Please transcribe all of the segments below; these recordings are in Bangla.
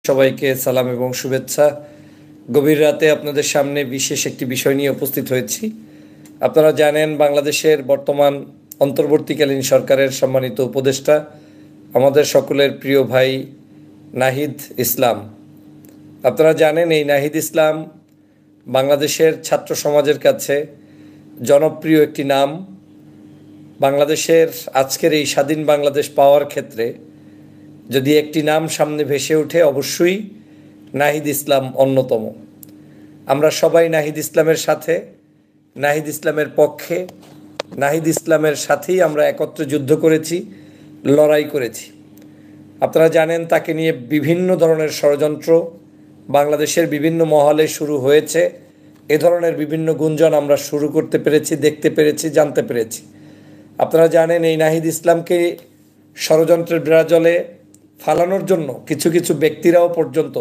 সবাইকে সালাম এবং শুভেচ্ছা। গভীর রাতে আপনাদের সামনে বিশেষ একটি বিষয় নিয়ে উপস্থিত হয়েছি। আপনারা জানেন বাংলাদেশের বর্তমান অন্তর্বর্তীকালীন সরকারের সম্মানিত উপদেষ্টা আমাদের সকলের প্রিয় ভাই নাহিদ ইসলাম। আপনারা জানেন এই নাহিদ ইসলাম বাংলাদেশের ছাত্র সমাজের কাছে জনপ্রিয় একটি নাম। বাংলাদেশের আজকের এই স্বাধীন বাংলাদেশ পাওয়ার ক্ষেত্রে যদি একটি নাম সামনে ভেসে ওঠে, অবশ্যই নাহিদ ইসলাম অন্যতম। আমরা সবাই নাহিদ ইসলামের সাথে, নাহিদ ইসলামের পক্ষে, নাহিদ ইসলামের সাথেই আমরা একত্রে যুদ্ধ করেছি, লড়াই করেছি। আপনারা জানেন তাকে নিয়ে বিভিন্ন ধরনের ষড়যন্ত্র বাংলাদেশের বিভিন্ন মহলে শুরু হয়েছে। এ ধরনের বিভিন্ন গুঞ্জন আমরা শুরু করতে পেরেছি, দেখতে পেরেছি, জানতে পেরেছি। আপনারা জানেন এই নাহিদ ইসলামকে ষড়যন্ত্রের বিরাজলে ফালানোর জন্য কিছু কিছু ব্যক্তিরাও পর্যন্ত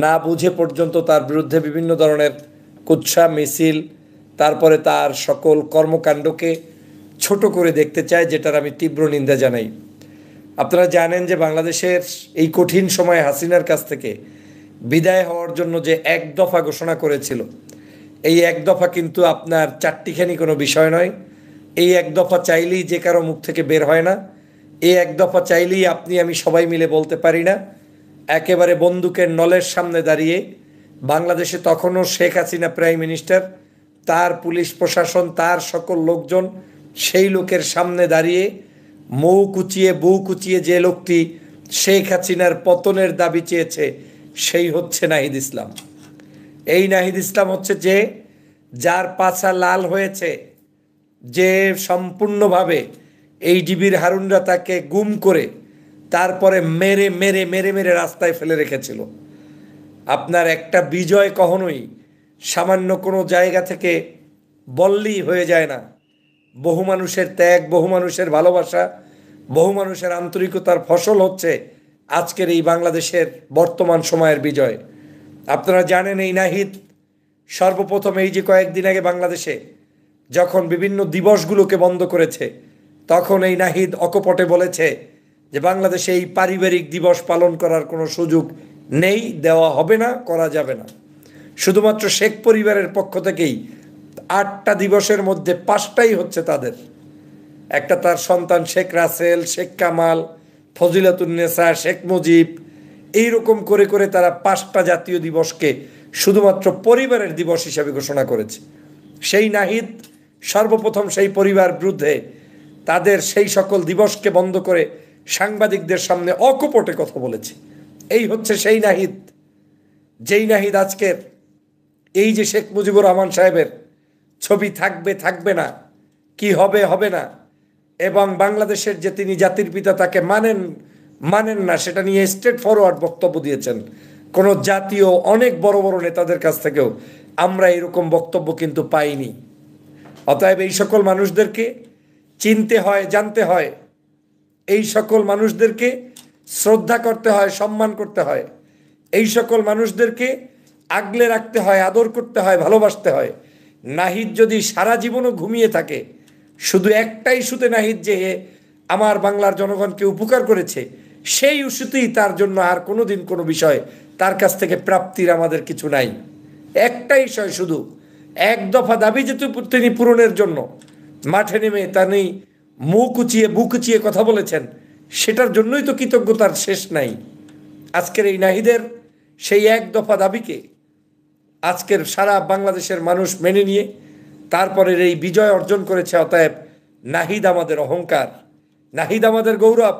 না বুঝে পর্যন্ত তার বিরুদ্ধে বিভিন্ন ধরনের কুৎসা মিছিল, তারপরে তার সকল কর্মকাণ্ডকে ছোট করে দেখতে চায়, যেটার আমি তীব্র নিন্দা জানাই। আপনারা জানেন যে বাংলাদেশের এই কঠিন সময়ে হাসিনার কাছ থেকে বিদায় হওয়ার জন্য যে এক দফা ঘোষণা করেছিল, এই এক দফা কিন্তু আপনার চারটিখানি কোনো বিষয় নয়। এই এক দফা চাইলেই যে কারো মুখ থেকে বের হয় না। এই এক দফা চাইলেই আপনি আমি সবাই মিলে বলতে পারি না। একেবারে বন্দুকের নলের সামনে দাঁড়িয়ে বাংলাদেশে তখনও শেখ হাসিনা প্রাইম মিনিস্টার, তার পুলিশ প্রশাসন, তার সকল লোকজন, সেই লোকের সামনে দাঁড়িয়ে মৌ কুচিয়ে বউ কুচিয়ে যে লোকটি শেখ হাসিনার পতনের দাবি চেয়েছে, সেই হচ্ছে নাহিদ ইসলাম। এই নাহিদ ইসলাম হচ্ছে যে যার পাছা লাল হয়েছে, যে সম্পূর্ণভাবে এই ডিবির হারুনরা তাকে গুম করে তারপরে মেরে মেরে মেরে মেরে রাস্তায় ফেলে রেখেছিল। আপনার একটা বিজয় কখনোই সামান্য কোনো জায়গা থেকে বললেই হয়ে যায় না। বহু মানুষের ত্যাগ, বহু মানুষের ভালোবাসা, বহু মানুষের আন্তরিকতার ফসল হচ্ছে আজকের এই বাংলাদেশের বর্তমান সময়ের বিজয়। আপনারা জানেন এই নাহিদ সর্বপ্রথম এই যে কয়েকদিন আগে বাংলাদেশে যখন বিভিন্ন দিবসগুলোকে বন্ধ করেছে, তখন এই নাহিদ অকপটে বলেছে যে বাংলাদেশে এই পারিবারিক দিবস পালন করার কোনো সুযোগ নেই, দেওয়া হবে না, করা যাবে না। শুধুমাত্র শেখ পরিবারের পক্ষ থেকেই 8টা দিবসের মধ্যে 5টাই হচ্ছে তাদের। একটা তার সন্তান শেখ রাসেল, শেখ কামাল, ফজিলাতুন্নেসা, শেখ মুজিব, এইরকম করে করে তারা 5টা জাতীয় দিবসকে শুধুমাত্র পরিবারের দিবস হিসাবে ঘোষণা করেছে। সেই নাহিদ সর্বপ্রথম সেই পরিবার বিরুদ্ধে তাদের সেই সকল দিবসকে বন্ধ করে সাংবাদিকদের সামনে অকপটে কথা বলেছে। এই হচ্ছে সেই নাহিদ, যেই নাহিদ আজকের এই যে শেখ মুজিবুর রহমান সাহেবের ছবি থাকবে থাকবে না, কি হবে হবে না, এবং বাংলাদেশের যে তিনি জাতির পিতা তাকে মানেন না, সেটা নিয়ে স্ট্রেট ফরওয়ার্ড বক্তব্য দিয়েছেন। কোনো জাতীয় অনেক বড় বড় নেতাদের কাছ থেকেও আমরা এরকম বক্তব্য কিন্তু পাইনি। অতএব এই সকল মানুষদেরকে চিনতে হয়, জানতে হয়, এই সকল মানুষদেরকে শ্রদ্ধা করতে হয়, সম্মান করতে হয়, এই সকল মানুষদেরকে আগলে রাখতে হয়, আদর করতে হয়, ভালোবাসতে হয়। নাহিদ যদি সারা জীবনও ঘুমিয়ে থাকে, শুধু একটাই ইস্যুতে নাহিদ যে আমার বাংলার জনগণকে উপকার করেছে, সেই ইস্যুতেই তার জন্য আর কোনো দিন কোনো বিষয় তার কাছ থেকে প্রাপ্তির আমাদের কিছু নাই। একটাই বিষয়, শুধু এক দফা দাবি যেহেতু তিনি পূরণের জন্য মাঠে নেমে তিনি মুখ উঁচিয়ে বুক উঁচিয়ে কথা বলেছেন, সেটার জন্যই তো কৃতজ্ঞতার শেষ নাই। আজকের এই নাহিদের সেই এক দফা দাবিকে আজকের সারা বাংলাদেশের মানুষ মেনে নিয়ে তারপরের এই বিজয় অর্জন করেছে। অতএব নাহিদ আমাদের অহংকার, নাহিদ আমাদের গৌরব,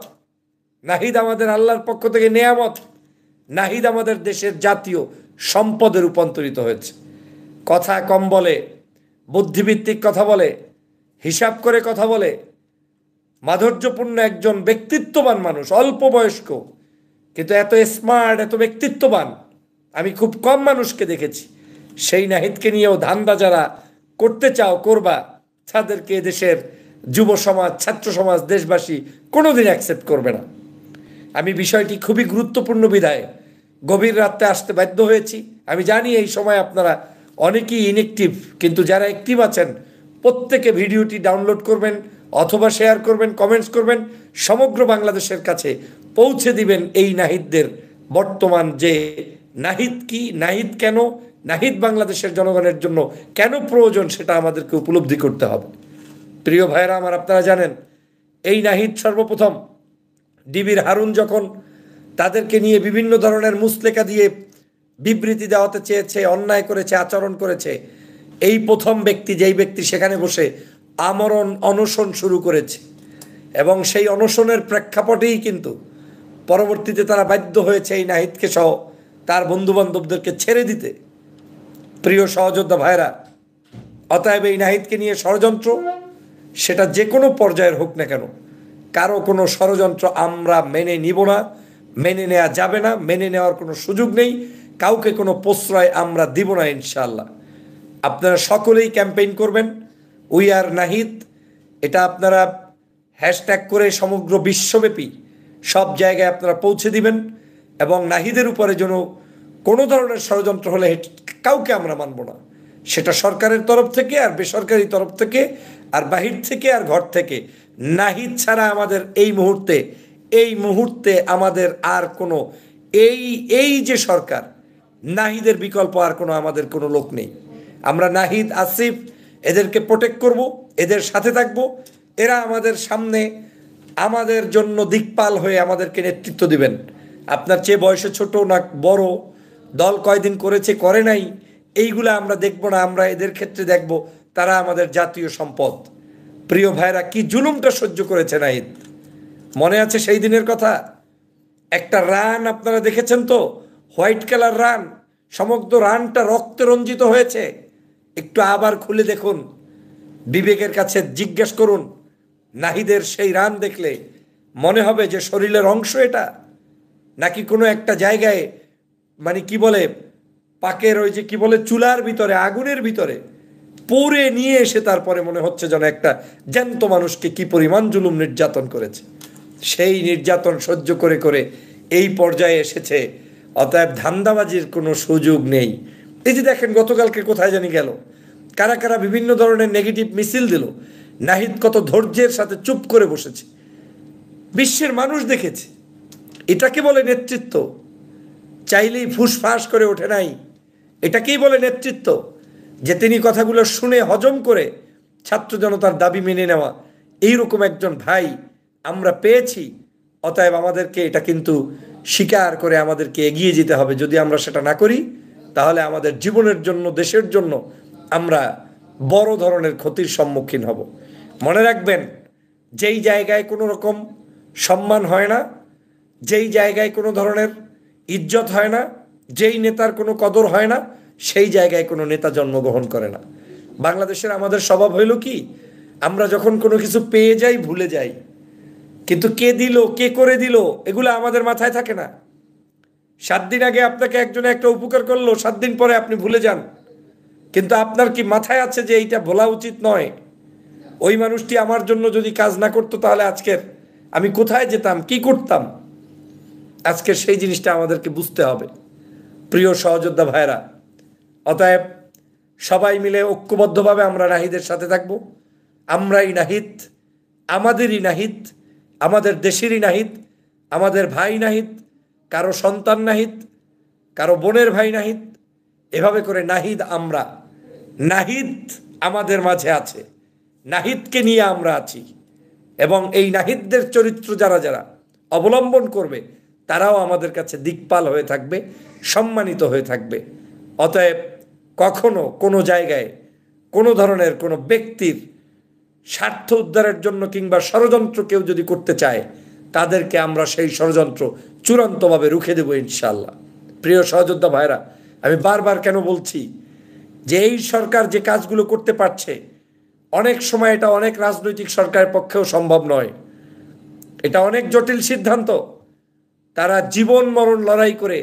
নাহিদ আমাদের আল্লাহর পক্ষ থেকে নেয়ামত, নাহিদ আমাদের দেশের জাতীয় সম্পদে রূপান্তরিত হয়েছে। কথা কম বলে, বুদ্ধিভিত্তিক কথা বলে, হিসাব করে কথা বলে, মাধুর্যপূর্ণ একজন ব্যক্তিত্ববান মানুষ, অল্প বয়স্ক কিন্তু এত স্মার্ট, এত ব্যক্তিত্ববান আমি খুব কম মানুষকে দেখেছি। সেই নাহিদকে নিয়েও ধান্দা যারা করতে চাও করবা, তাদেরকে দেশের যুব সমাজ, ছাত্র সমাজ, দেশবাসী কোনোদিন অ্যাকসেপ্ট করবে না। আমি বিষয়টি খুবই গুরুত্বপূর্ণ বিধায় গভীর রাতে আসতে বাধ্য হয়েছি। আমি জানি এই সময় আপনারা অনেকেই ইনঅ্যাক্টিভ, কিন্তু যারা অ্যাক্টিভ আছেন প্রত্যেকে ভিডিওটি ডাউনলোড করবেন অথবা শেয়ার করবেন, কমেন্টস করবেন, সমগ্র বাংলাদেশের কাছে পৌঁছে দিবেন এই নাহিদদের বর্তমান যে নাহিদ কি, নাহিদ কেন, নাহিদ বাংলাদেশের জনগণের জন্য কেন প্রয়োজন, সেটা আমাদেরকে উপলব্ধি করতে হবে। প্রিয় ভাইরা আমার, আপনারা জানেন এই নাহিদ সর্বপ্রথম ডিবির হারুন যখন তাদেরকে নিয়ে বিভিন্ন ধরনের মুসলেকা দিয়ে বিবৃতি দেওয়াতে চেয়েছে, অন্যায় করেছে, আচরণ করেছে, এই প্রথম ব্যক্তি, যেই ব্যক্তি সেখানে বসে আমরণ অনশন শুরু করেছে, এবং সেই অনশনের প্রেক্ষাপটেই কিন্তু পরবর্তীতে তারা বাধ্য হয়েছে এই নাহিদকে সহ তার বন্ধুবান্ধবদেরকে ছেড়ে দিতে। প্রিয় সহযোদ্ধা ভাইরা, অতএব এই নাহিদকে নিয়ে ষড়যন্ত্র, সেটা যে কোনো পর্যায়ের হোক না কেন, কারো কোনো ষড়যন্ত্র আমরা মেনে নিব না, মেনে নেওয়া যাবে না, মেনে নেওয়ার কোনো সুযোগ নেই, কাউকে কোনো প্রশ্রয় আমরা দিব না ইনশাআল্লাহ। আপনারা সকলেই ক্যাম্পেইন করবেন উই আর নাহিদ, এটা আপনারা হ্যাশট্যাগ করে সমগ্র বিশ্বব্যাপী সব জায়গায় আপনারা পৌঁছে দিবেন, এবং নাহিদের উপরে যেন কোনো ধরনের ষড়যন্ত্র হলে কাউকে আমরা মানব না, সেটা সরকারের তরফ থেকে আর বেসরকারি তরফ থেকে আর বাহির থেকে আর ঘর থেকে। নাহিদ ছাড়া আমাদের এই মুহূর্তে আমাদের আর কোনো এই যে সরকার, নাহিদের বিকল্প আর কোনো আমাদের কোনো লোক নেই। আমরা নাহিদ, আসিফ এদেরকে প্রোটেক্ট করব, এদের সাথে থাকব, এরা আমাদের সামনে আমাদের জন্য দিকপাল হয়ে আমাদেরকে নেতৃত্ব দিবেন। আপনার চেয়ে বয়সে ছোট না বড়, দল কয়দিন করেছে করে নাই, এইগুলা আমরা দেখব না, আমরা এদের ক্ষেত্রে দেখব তারা আমাদের জাতীয় সম্পদ। প্রিয় ভাইরা, কি জুলুমটা সহ্য করেছে নাহিদ, মনে আছে সেই দিনের কথা? একটা রান আপনারা দেখেছেন তো, হোয়াইট কালার রান, সমগ্র রানটা রক্তে রঞ্জিত হয়েছে। একটু আবার খুলে দেখুন, বিবেকের কাছে জিজ্ঞেস করুন, নাহিদের সেই রান দেখলে মনে হবে যে শরীরের অংশ এটা, নাকি কোনো একটা জায়গায় মানে কি বলে পাকের ওই যে কি বলে চুলার ভিতরে, আগুনের ভিতরে পুড়ে নিয়ে এসে তারপরে মনে হচ্ছে যেন একটা জ্যান্ত মানুষকে কি পরিমাণ জুলুম নির্যাতন করেছে। সেই নির্যাতন সহ্য করে করে এই পর্যায়ে এসেছে, অতএব ধান্দাবাজির কোনো সুযোগ নেই। এই যে দেখেন গতকালকে কোথায় জানি গেল, কারা কারা বিভিন্ন ধরনের নেগেটিভ মিছিল দিল, নাহিদ কত ধৈর্যের সাথে চুপ করে বসেছে, বিশ্বের মানুষ দেখেছে। এটাকে বলে নেতৃত্ব? চাইলেই ফুসফাস করে ওঠে নাই, এটাকেই বলে নেতৃত্ব? যে তিনি কথাগুলো শুনে হজম করে ছাত্র জনতার দাবি মেনে নেওয়া, এইরকম একজন ভাই আমরা পেয়েছি। অতএব আমাদেরকে এটা কিন্তু স্বীকার করে আমাদেরকে এগিয়ে যেতে হবে। যদি আমরা সেটা না করি, তাহলে আমাদের জীবনের জন্য, দেশের জন্য আমরা বড় ধরনের ক্ষতির সম্মুখীন হব। মনে রাখবেন, যেই জায়গায় কোনো রকম সম্মান হয় না, যেই জায়গায় কোনো ধরনের ইজ্জত হয় না, যেই নেতার কোনো কদর হয় না, সেই জায়গায় কোনো নেতা জন্মগ্রহণ করে না। বাংলাদেশের আমাদের স্বভাব হইল কি, আমরা যখন কোনো কিছু পেয়ে যাই ভুলে যাই, কিন্তু কে দিল, কে করে দিল, এগুলো আমাদের মাথায় থাকে না। 7 দিন আগে আপনাকে একজনে একটা উপকার করলো, 7 দিন পরে আপনি ভুলে যান, কিন্তু আপনার কি মাথায় আছে যে এইটা ভোলা উচিত নয়? ওই মানুষটি আমার জন্য যদি কাজ না করতো, তাহলে আজকের আমি কোথায় যেতাম, কি করতাম? আজকে সেই জিনিসটা আমাদেরকে বুঝতে হবে। প্রিয় সহযোদ্ধা ভাইরা, অতএব সবাই মিলে ঐক্যবদ্ধভাবে আমরা নাহিদের সাথে থাকব। আমরাই নাহিদ, আমাদেরই নাহিদ, আমাদের দেশেরই নাহিদ, আমাদের ভাই নাহিদ, কারো সন্তান নাহিদ, কারো বোনের ভাই নাহিদ, এভাবে করে নাহিদ আমরা, নাহিদ আমাদের মাঝে আছে, নাহিদকে নিয়ে আমরা আছি, এবং এই নাহিদদের চরিত্র যারা যারা অবলম্বন করবে, তারাও আমাদের কাছে দিকপাল হয়ে থাকবে, সম্মানিত হয়ে থাকবে। অতএব কখনো কোনো জায়গায় কোনো ধরনের কোনো ব্যক্তির স্বার্থ উদ্ধারের জন্য কিংবা ষড়যন্ত্র কেউ যদি করতে চায়, তাদেরকে আমরা সেই ষড়যন্ত্র চূড়ান্তভাবে রুখে দেব ইনশাআল্লাহ। প্রিয় সহযোদ্ধা ভাইরা, আমি বারবার কেন বলছি যে এই সরকার যে কাজগুলো করতে পারছে, অনেক সময় এটা অনেক রাজনৈতিক সরকারের পক্ষেও সম্ভব নয়, এটা অনেক জটিল সিদ্ধান্ত। তারা জীবন মরণ লড়াই করে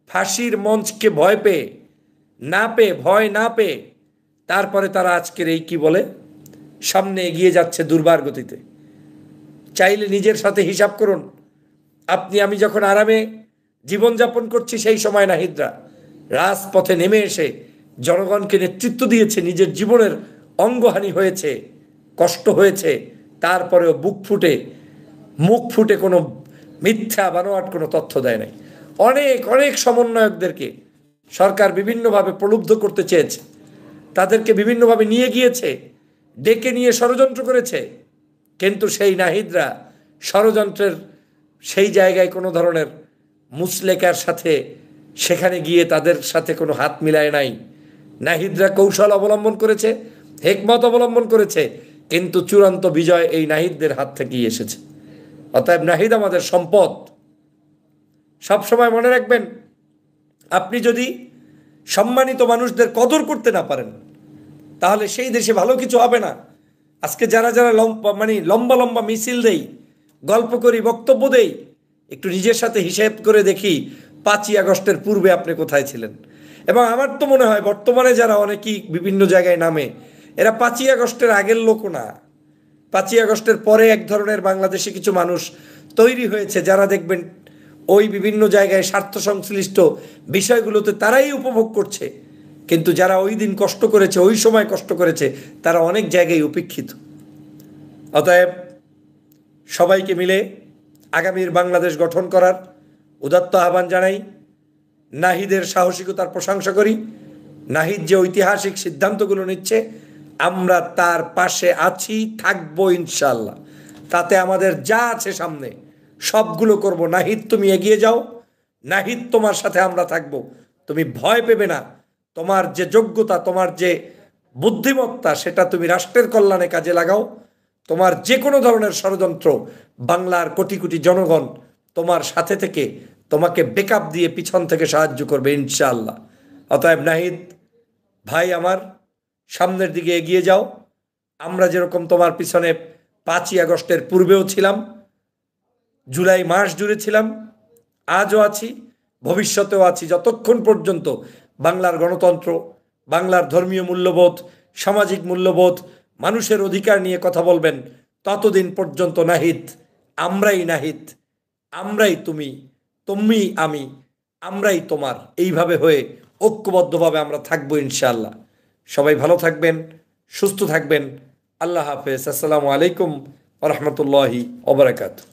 ফাঁসির মঞ্চকে ভয় না পেয়ে তারপরে তারা আজকের এই কি বলে সামনে এগিয়ে যাচ্ছে দুর্বার গতিতে। চাইলে নিজের সাথে হিসাব করুন, আপনি আমি যখন আরামে জীবনযাপন করছি, সেই সময় নাহিদরা রাজপথে নেমে এসে জনগণকে নেতৃত্ব দিয়েছে, নিজের জীবনের অঙ্গহানি হয়েছে, কষ্ট হয়েছে, তারপরেও মুখ ফুটে কোনো মিথ্যা বানোয়াট কোনো তথ্য দেয় নাই। অনেক অনেক সমন্বয়কদেরকে সরকার বিভিন্নভাবে প্রলুব্ধ করতে চেয়েছে, তাদেরকে বিভিন্নভাবে নিয়ে গিয়েছে, ডেকে নিয়ে ষড়যন্ত্র করেছে। কিন্তু সেই নাহিদরা ষড়যন্ত্রের সেই জায়গায় কোনো ধরনের মুসলেকার সাথে সেখানে গিয়ে তাদের সাথে কোনো হাত মিলায় নাই। নাহিদরা কৌশল অবলম্বন করেছে, হেকমত অবলম্বন করেছে, কিন্তু চূড়ান্ত বিজয় এই নাহিদদের হাত থেকেই এসেছে। অতএব নাহিদ আমাদের সম্পদ। সবসময় মনে রাখবেন, আপনি যদি সম্মানিত মানুষদের কদর করতে না পারেন তাহলে সেই দেশে ভালো কিছু হবে না। আজকে যারা যারা লম্বা লম্বা মিছিল দেই, গল্প করি, বক্তব্য দেই, একটু নিজের সাথে হিসেব করে দেখি 5ই আগস্টের পূর্বে আপনি কোথায় ছিলেন। এবং আমার তো মনে হয় বর্তমানে যারা অনেকেই বিভিন্ন জায়গায় নামে, এরা 5ই আগস্টের আগের লোকও না। 5ই আগস্টের পরে এক ধরনের বাংলাদেশে কিছু মানুষ তৈরি হয়েছে যারা দেখবেন ওই বিভিন্ন জায়গায় স্বার্থ সংশ্লিষ্ট বিষয়গুলোতে তারাই উপভোগ করছে, কিন্তু যারা ওই দিন কষ্ট করেছে, ওই সময় কষ্ট করেছে, তারা অনেক জায়গায় উপেক্ষিত। অতএব সবাইকে মিলে আগামীর বাংলাদেশ গঠন করার উদাত্ত আহ্বান জানাই। নাহিদের সাহসিকতার প্রশংসা করি। নাহিদ যে ঐতিহাসিক সিদ্ধান্তগুলো নিচ্ছে, আমরা তার পাশে আছি, থাকবো ইনশাল্লাহ। তাতে আমাদের যা আছে সামনে সবগুলো করব। নাহিদ তুমি এগিয়ে যাও, নাহিদ তোমার সাথে আমরা থাকব। তুমি ভয় পেবে না। তোমার যে যোগ্যতা, তোমার যে বুদ্ধিমত্তা, সেটা তুমি রাষ্ট্রের কল্যাণে কাজে লাগাও। তোমার যে কোনো ধরনের ষড়যন্ত্র, বাংলার কোটি কোটি জনগণ তোমার সাথে থেকে তোমাকে ব্যাকআপ দিয়ে পিছন থেকে সাহায্য করবে ইনশাআল্লাহ। অতএব নাহিদ ভাই আমার, সামনের দিকে এগিয়ে যাও। আমরা যেরকম তোমার পিছনে 5ই আগস্টের পূর্বেও ছিলাম, জুলাই মাস জুড়ে ছিলাম, আজও আছি, ভবিষ্যতেও আছি, যতক্ষণ পর্যন্ত বাংলার গণতন্ত্র, বাংলার ধর্মীয় মূল্যবোধ, সামাজিক মূল্যবোধ, মানুষের অধিকার নিয়ে কথা বলবেন, ততদিন পর্যন্ত নাহিদ, আমরাই নাহিদ, আমরাই তুমি, তুমি আমি, আমরাই তোমার, এইভাবে হয়ে ঐক্যবদ্ধভাবে আমরা থাকবো ইনশাআল্লাহ। সবাই ভালো থাকবেন, সুস্থ থাকবেন। আল্লাহ হাফেজ। আসসালামু আলাইকুম ওয়া রাহমাতুল্লাহি ওয়া বারাকাতুহু।